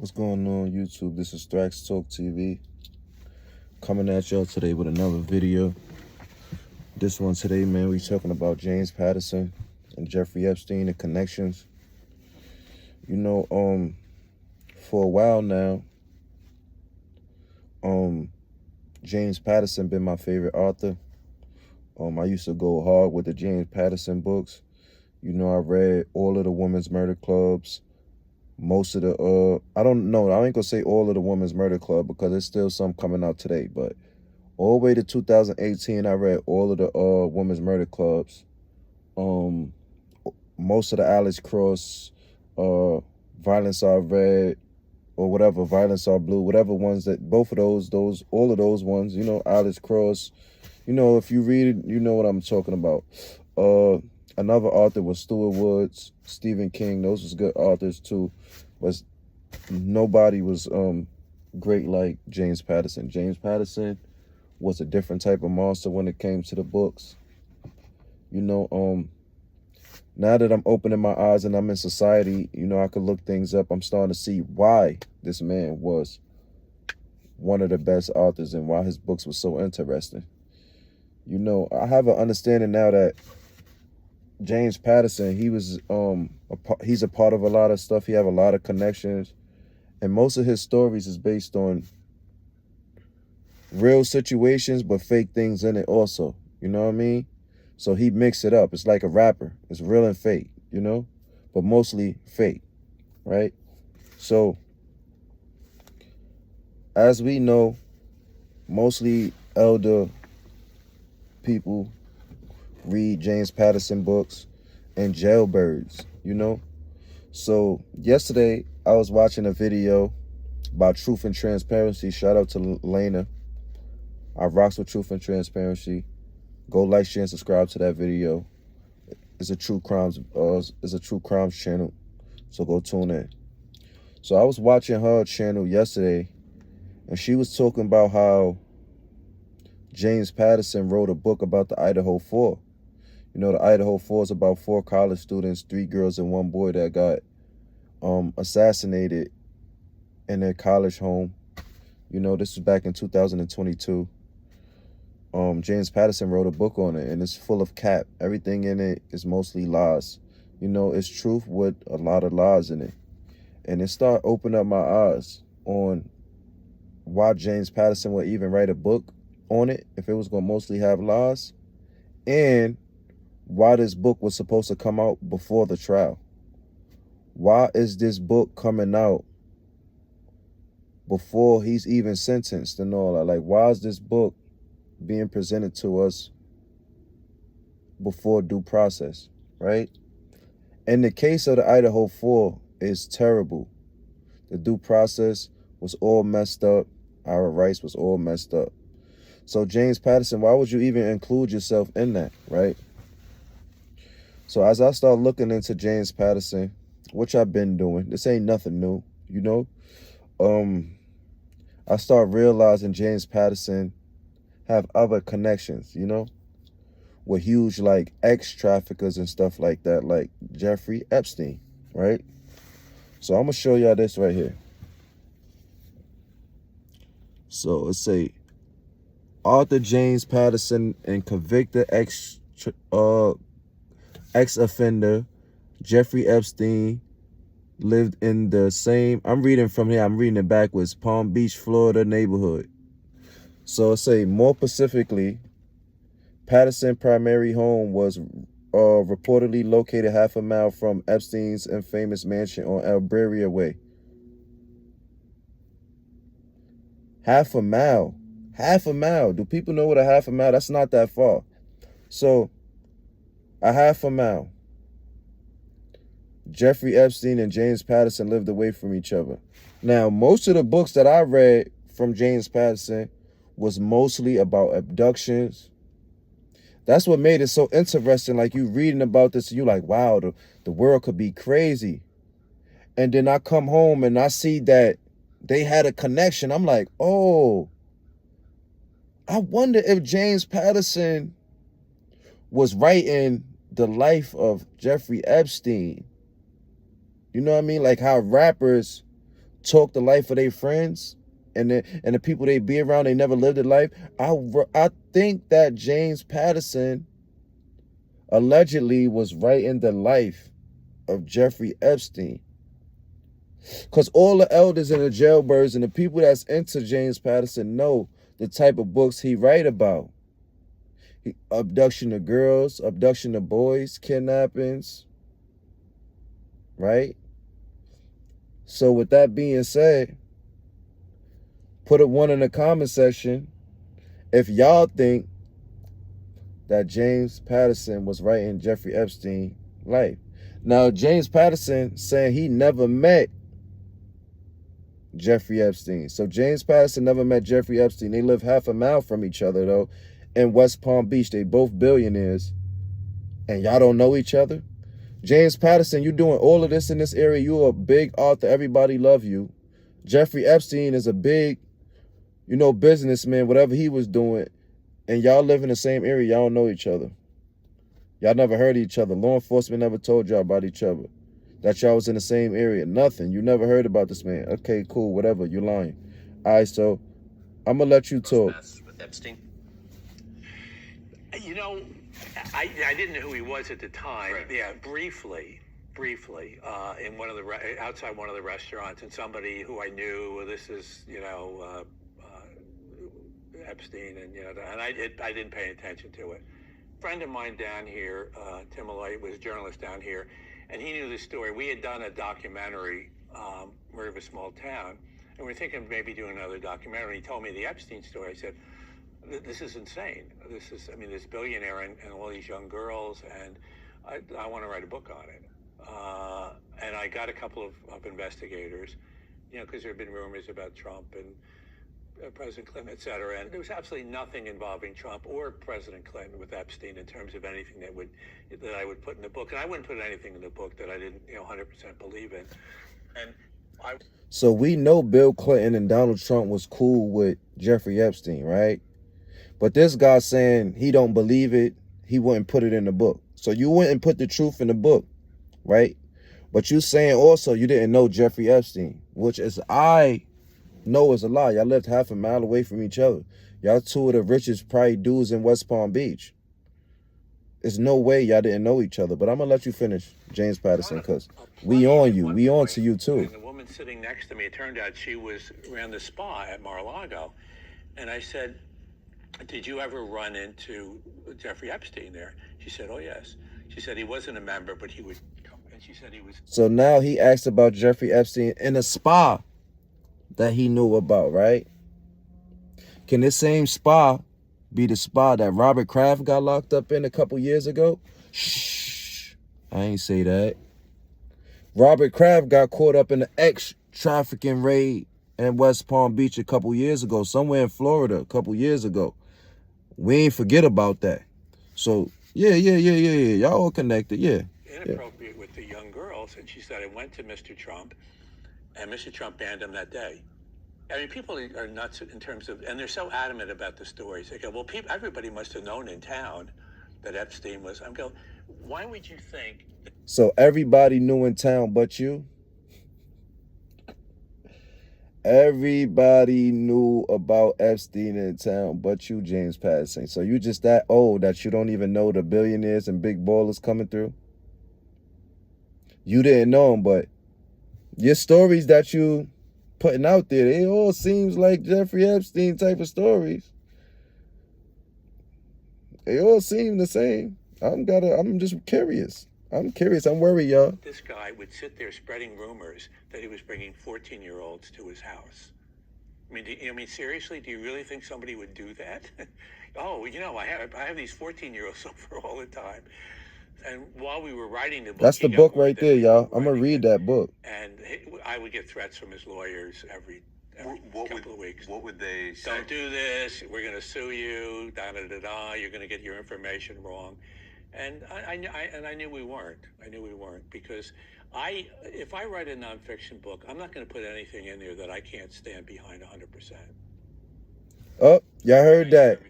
What's going on, YouTube? This is Thrax Talk TV coming at y'all today with another video. This one today, man, we talking about James Patterson and Jeffrey Epstein, the connections. You know, for a while now, James Patterson been my favorite author. I used to go hard with the James Patterson books. You know, I read all of the Women's Murder Clubs. Most of the, I don't know, I ain't gonna say all of the Women's Murder Club because there's still some coming out today, but all the way to 2018, I read all of the Women's Murder Clubs. Most of the Alex Cross, Violence Are Red, or whatever, Violence Are Blue, whatever ones that, both of those, all of those ones, you know, Alex Cross, you know, if you read it, you know what I'm talking about. Another author was Stuart Woods, Stephen King. Those was good authors too, but nobody was great like James Patterson. James Patterson was a different type of monster when it came to the books. You know, now that I'm opening my eyes and I'm in society, you know, I could look things up. I'm starting to see why this man was one of the best authors and why his books were so interesting. You know, I have an understanding now that James Patterson, he was he's a part of a lot of stuff. He have a lot of connections, and most of his stories is based on real situations but fake things in it also. You know what I mean? So he mixed it up. It's like a rapper. It's real and fake, you know, but mostly fake, right? So as we know, mostly elder people read James Patterson books and jailbirds, you know? So yesterday I was watching a video about truth and transparency. Shout out to Lena. I rocks with truth and transparency. Go like, share, and subscribe to that video. It's a true crimes channel. So go tune in. So I was watching her channel yesterday, and she was talking about how James Patterson wrote a book about the Idaho 4. You know, the Idaho 4 is about 4 college students, 3 girls and 1 boy that got assassinated in their college home. You know, this was back in 2022. James Patterson wrote a book on it, and it's full of cap. Everything in it is mostly lies. You know, it's truth with a lot of lies in it. And it started opening up my eyes on why James Patterson would even write a book on it if it was going to mostly have lies, and why this book was supposed to come out before the trial. Why is this book coming out before he's even sentenced and all that? Like, why is this book being presented to us before due process, right? And the case of the Idaho 4 is terrible. The due process was all messed up. Our rights was all messed up. So James Patterson, why would you even include yourself in that, right? So as I start looking into James Patterson, which I've been doing, this ain't nothing new, you know? I start realizing James Patterson have other connections, you know? With huge, like, ex-traffickers and stuff like that, like Jeffrey Epstein, right? So I'm going to show y'all this right here. So let's say Arthur James Patterson and convicted ex-offender Jeffrey Epstein lived in the same, I'm reading from here, I'm reading it backwards, Palm Beach, Florida neighborhood. So let's say more specifically, Patterson's primary home was reportedly located half a mile from Epstein's infamous mansion on Alberia Way. Half a mile. Half a mile. Do people know what a half a mile? That's not that far. So, a half a mile. Jeffrey Epstein and James Patterson lived away from each other. Now, most of the books that I read from James Patterson was mostly about abductions. That's what made it so interesting. Like, you reading about this, and you're like, wow, the world could be crazy. And then I come home and I see that they had a connection. I'm like, oh, I wonder if James Patterson was writing the life of Jeffrey Epstein. You know what I mean? Like how rappers talk the life of their friends and the people they be around, they never lived a life. I think that James Patterson allegedly was writing the life of Jeffrey Epstein. Because all the elders and the jailbirds and the people that's into James Patterson know the type of books he write about. Abduction of girls, abduction of boys, kidnappings, right? So with that being said, put a 1 in the comment section if y'all think that James Patterson was writing Jeffrey Epstein's life. Now, James Patterson saying he never met Jeffrey Epstein. So James Patterson never met Jeffrey Epstein. They live half a mile from each other, though, in West Palm Beach. They both billionaires. And y'all don't know each other? James Patterson, you doing all of this in this area. You're a big author. Everybody love you. Jeffrey Epstein is a big, businessman, whatever he was doing. And y'all live in the same area. Y'all don't know each other. Y'all never heard of each other. Law enforcement never told y'all about each other. That y'all was in the same area. Nothing. You never heard about this man. Okay, cool, whatever. You're lying. All right, so I'm going to let you talk. With Epstein? I didn't know who he was at the time. Right. Yeah, briefly, in one of the outside one of the restaurants, and somebody who I knew. This is Epstein, and I didn't pay attention to it. A friend of mine down here, Tim Malloy, was a journalist down here, and he knew the story. We had done a documentary, Murder of a Small Town, and we were thinking of maybe doing another documentary. He told me the Epstein story. I said, this is insane. This billionaire and all these young girls, and I want to write a book on it. And I got a couple of investigators, because there had been rumors about Trump and President Clinton, et cetera. And there was absolutely nothing involving Trump or President Clinton with Epstein in terms of anything that I would put in the book. And I wouldn't put anything in the book that I didn't 100% believe in. So we know Bill Clinton and Donald Trump was cool with Jeffrey Epstein, right? But this guy saying he don't believe it, he wouldn't put it in the book. So you wouldn't put the truth in the book, right? But you saying also you didn't know Jeffrey Epstein, which is I know is a lie. Y'all lived half a mile away from each other. Y'all two of the richest probably dudes in West Palm Beach. There's no way y'all didn't know each other. But I'm going to let you finish, James Patterson, because we on you. We on to you, too. And the woman sitting next to me, it turned out she ran the spa at Mar-a-Lago. And I said, did you ever run into Jeffrey Epstein there? She said, oh, yes. She said he wasn't a member, but he would come. And she said he was. So now he asked about Jeffrey Epstein in a spa that he knew about, right? Can this same spa be the spa that Robert Kraft got locked up in a couple years ago? Shh. I ain't say that. Robert Kraft got caught up in the trafficking raid in West Palm Beach a couple years ago, somewhere in Florida a couple years ago. We ain't forget about that. So, yeah. Y'all all connected, yeah. Inappropriate with the young girls. And she said, I went to Mr. Trump, and Mr. Trump banned him that day. People are nuts in terms of, and they're so adamant about the stories. They go, well, everybody must have known in town that Epstein was. I'm going, why would you think? So everybody knew in town but you? Everybody knew about Epstein in town but you, James Patterson. So you just that old that you don't even know the billionaires and big ballers coming through? You didn't know them, but your stories that you putting out there, they all seems like Jeffrey Epstein type of stories. They all seem the same. I'm just curious. I'm worried, y'all. This guy would sit there spreading rumors that he was bringing 14-year-olds to his house. Seriously, do you really think somebody would do that? I have these 14-year-olds over all the time. And while we were writing the book, that's the book right there, y'all. I'm gonna read that book. And I would get threats from his lawyers every couple of weeks. What would they say? Don't do this. We're going to sue you. You're going to get your information wrong. And I knew we weren't. Because if I write a nonfiction book, I'm not going to put anything in there that I can't stand behind 100%. Oh, y'all heard that.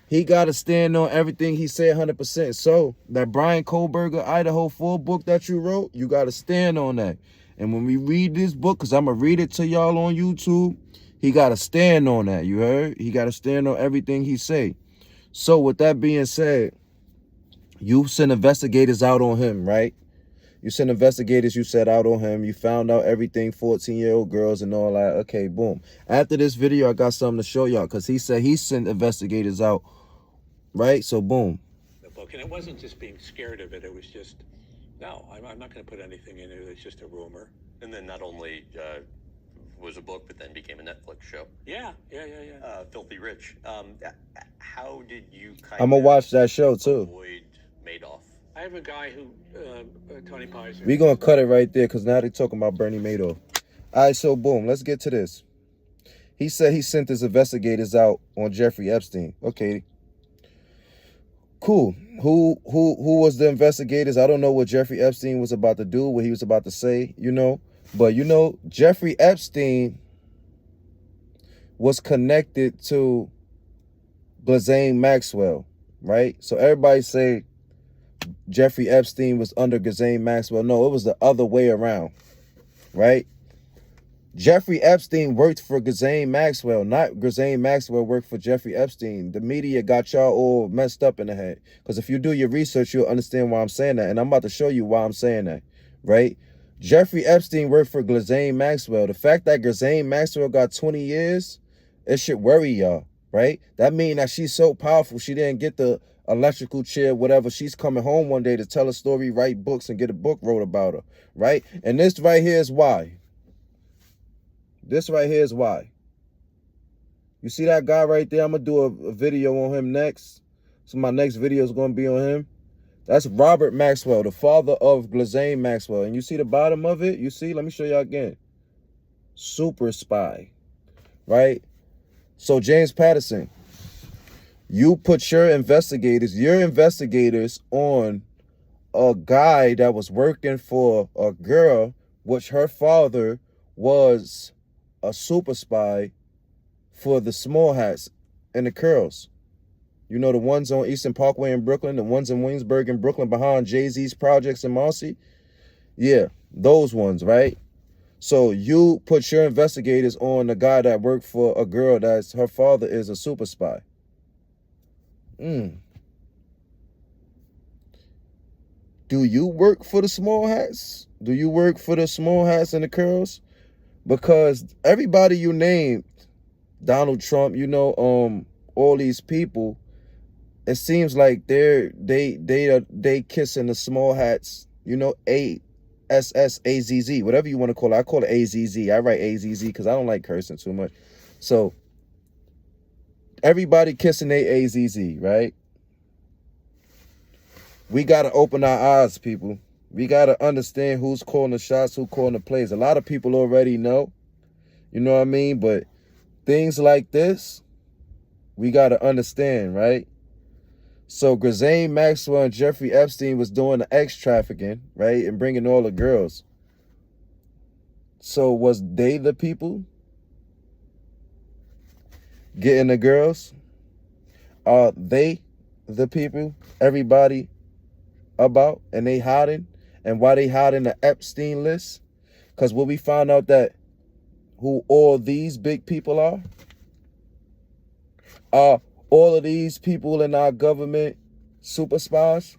He got to stand on everything he said 100%. So that Brian Kohlberger Idaho 4 book that you wrote, you got to stand on that. And when we read this book, because I'm going to read it to y'all on YouTube, he got to stand on that, you heard? He got to stand on everything he say. So with that being said, you send investigators out on him, right? You sent investigators, you set out on him. You found out everything, 14-year-old girls and all that. Okay, boom. After this video, I got something to show y'all because he said he sent investigators out, right? So, boom. The book. And it wasn't just being scared of it. It was just, no, I'm not going to put anything in it. It's just a rumor. And then not only was a book, but then became a Netflix show. Yeah. Filthy Rich. How did you kind I'm going to watch that show, too. Avoid Madoff? I have a guy who, Tony Pizer. We're going to cut it right there because now they're talking about Bernie Madoff. All right, so boom, let's get to this. He said he sent his investigators out on Jeffrey Epstein. Okay, cool. Who was the investigators? I don't know what Jeffrey Epstein was about to do, what he was about to say, you know. But, you know, Jeffrey Epstein was connected to Ghislaine Maxwell, right? So everybody say Jeffrey Epstein was under Ghislaine Maxwell. No, it was the other way around, right? Jeffrey Epstein worked for Ghislaine Maxwell, not Ghislaine Maxwell worked for Jeffrey Epstein. The media got y'all all messed up in the head. Because if you do your research, you'll understand why I'm saying that. And I'm about to show you why I'm saying that, right? Jeffrey Epstein worked for Ghislaine Maxwell. The fact that Ghislaine Maxwell got 20 years, it should worry y'all, right? That means that she's so powerful, she didn't get the electrical chair, whatever. She's coming home one day to tell a story, write books, and get a book wrote about her, right? And this right here is why. This right here is why. You see that guy right there? I'm going to do a video on him next. So my next video is going to be on him. That's Robert Maxwell, the father of Ghislaine Maxwell. And you see the bottom of it? You see? Let me show y'all again. Super spy. Right? So James Patterson, you put your investigators on a guy that was working for a girl, which her father was a super spy for the small hats and the curls. You know, the ones on Eastern Parkway in Brooklyn, the ones in Williamsburg in Brooklyn behind Jay-Z's projects in Marcy. Yeah, those ones, right? So you put your investigators on the guy that worked for a girl that's her father is a super spy. Do you work for the small hats? Do you work for the small hats and the curls? Because everybody you named, Donald Trump, you know, all these people, it seems like they kissing the small hats, you know, ASSAZZ, whatever you want to call it. I call it AZZ. I write AZZ because I don't like cursing too much. So everybody kissing their AZZ, right? We got to open our eyes, people. We got to understand who's calling the shots, who's calling the plays. A lot of people already know, you know what I mean? But things like this, we got to understand, right? So Ghislaine Maxwell and Jeffrey Epstein was doing the X trafficking, right? And bringing all the girls. So was they the people getting the girls? Are they the people everybody about and they hiding? And why they hiding the Epstein list? Because when we found out that who all these big people are all of these people in our government super spies?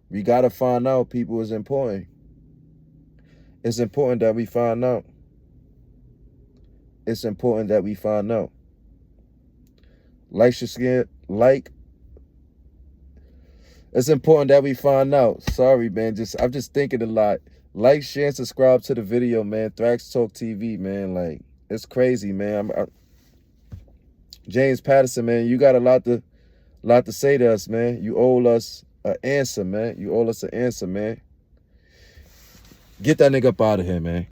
We got to find out, people. It's important. It's important that we find out. It's important that we find out. It's important that we find out. Sorry, man. I'm just thinking a lot. Like, share, and subscribe to the video, man. Thrax Talk TV, man. Like, it's crazy, man. James Patterson, man, you got a lot to say to us, man. You owe us an answer, man. You owe us an answer, man. Get that nigga up out of here, man.